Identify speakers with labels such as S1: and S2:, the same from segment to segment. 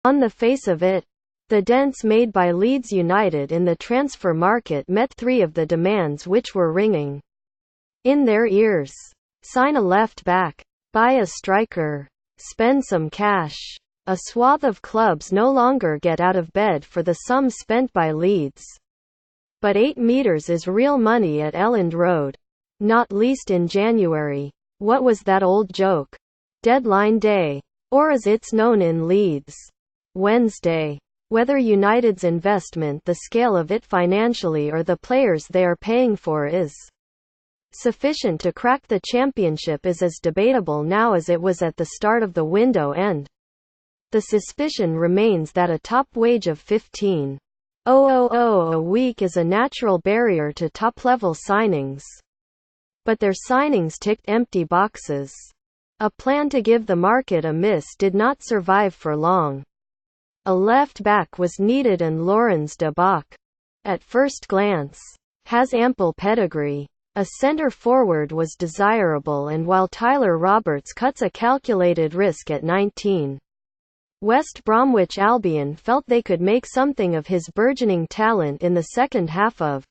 S1: On the face of it, the dents made by Leeds United in the transfer market met three of the demands which were ringing in their ears. Sign a left-back. Buy a striker. Spend some cash. A swath of clubs no longer get out of bed for the sum spent by Leeds. But 8 meters is real money at Elland Road. Not least in January. What was that old joke? Deadline day. Or as it's known in Leeds, Wednesday. Whether United's investment, the scale of it financially, or the players they are paying for is sufficient to crack the championship is as debatable now as it was at the start of the window, and the suspicion remains that a top wage of $15,000 a week is a natural barrier to top-level signings. But their signings ticked empty boxes. A plan to give the market a miss did not survive for long. A left-back was needed, and Laurens de Bach, at first glance, has ample pedigree. A centre-forward was desirable, and while Tyler Roberts cuts a calculated risk at 19, West Bromwich Albion felt they could make something of his burgeoning talent in the second half of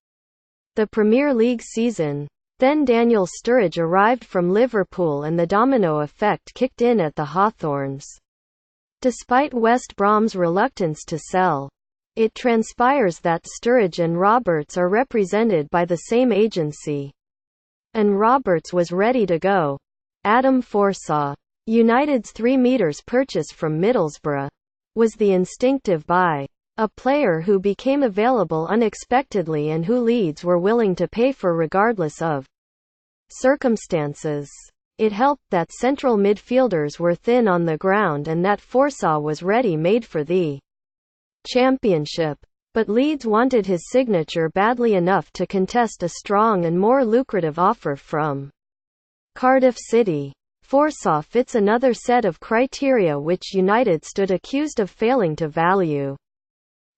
S1: the Premier League season. Then Daniel Sturridge arrived from Liverpool, and the domino effect kicked in at the Hawthorns. Despite West Brom's reluctance to sell, it transpires that Sturridge and Roberts are represented by the same agency. And Roberts was ready to go. Adam foresaw United's 3 meters purchase from Middlesbrough was the instinctive buy. A player who became available unexpectedly and who Leeds were willing to pay for regardless of circumstances. It helped that central midfielders were thin on the ground and that Forsaw was ready-made for the championship. But Leeds wanted his signature badly enough to contest a strong and more lucrative offer from Cardiff City. Forsaw fits another set of criteria which United stood accused of failing to value.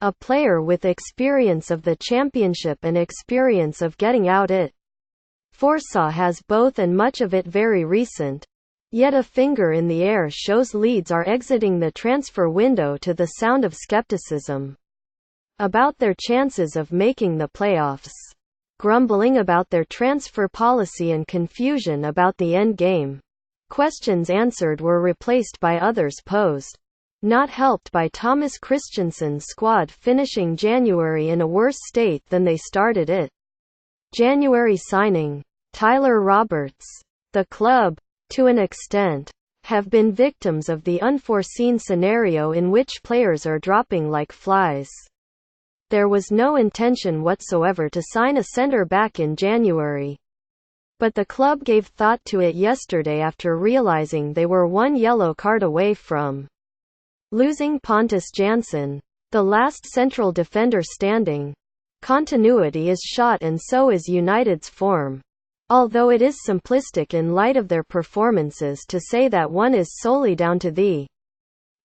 S1: A player with experience of the championship and experience of getting out it. Forsaw has both, and much of it very recent. Yet a finger in the air shows Leeds are exiting the transfer window to the sound of skepticism about their chances of making the playoffs, grumbling about their transfer policy, and confusion about the end game. Questions answered were replaced by others posed, not helped by Thomas Christensen's squad finishing January in a worse state than they started it. January signing, Tyler Roberts. The club, to an extent, have been victims of the unforeseen scenario in which players are dropping like flies. There was no intention whatsoever to sign a centre-back in January. But the club gave thought to it yesterday after realising they were one yellow card away from losing Pontus Jansson, the last central defender standing. Continuity is shot, and so is United's form. Although it is simplistic in light of their performances to say that one is solely down to the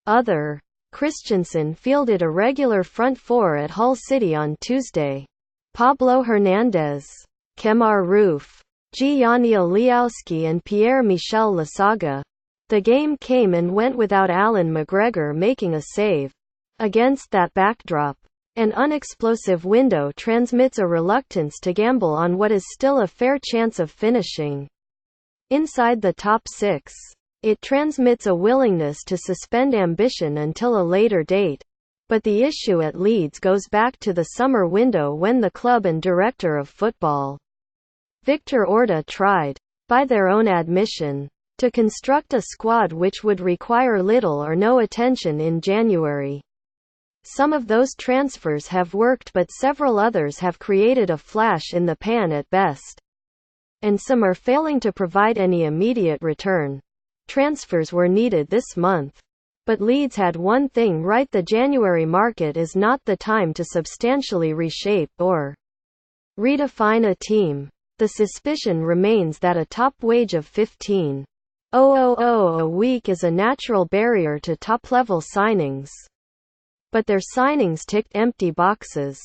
S1: other. Christensen fielded a regular front four at Hull City on Tuesday. Pablo Hernandez, Kemar Roof, Gianni Aliowski and Pierre-Michel Lasaga. The game came and went without Alan McGregor making a save. Against that backdrop, an unexplosive window transmits a reluctance to gamble on what is still a fair chance of finishing inside the top 6. It transmits a willingness to suspend ambition until a later date. But the issue at Leeds goes back to the summer window, when the club and director of football, Victor Orta, tried, by their own admission, to construct a squad which would require little or no attention in January. Some of those transfers have worked, but several others have created a flash in the pan at best. And some are failing to provide any immediate return. Transfers were needed this month. But Leeds had one thing right: the January market is not the time to substantially reshape or redefine a team. The suspicion remains that a top wage of $15,000 a week is a natural barrier to top-level signings. But their signings ticked empty boxes.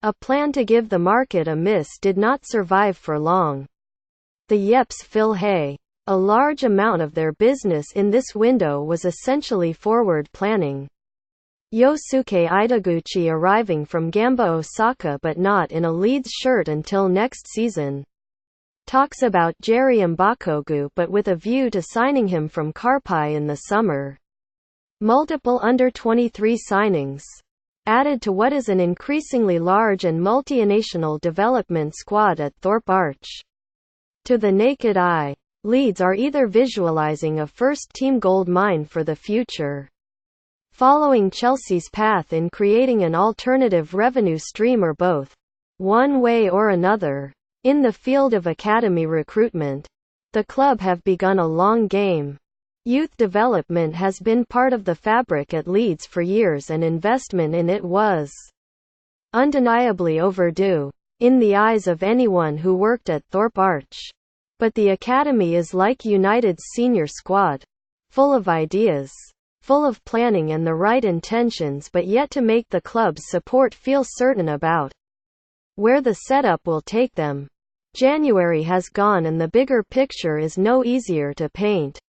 S1: A plan to give the market a miss did not survive for long. The Yeps Phil Hay. A large amount of their business in this window was essentially forward planning. Yosuke Itaguchi arriving from Gamba Osaka but not in a Leeds shirt until next season. Talks about Jerry Mbakogu but with a view to signing him from Karpai in the summer. Multiple under-23 signings added to what is an increasingly large and multinational development squad at Thorpe Arch. To the naked eye, Leeds are either visualising a first-team gold mine for the future, following Chelsea's path in creating an alternative revenue stream, or both. One way or another. In the field of academy recruitment, the club have begun a long game. Youth development has been part of the fabric at Leeds for years, and investment in it was undeniably overdue, in the eyes of anyone who worked at Thorpe Arch. But the academy is like United's senior squad. Full of ideas, full of planning and the right intentions, but yet to make the club's support feel certain about where the setup will take them. January has gone and the bigger picture is no easier to paint.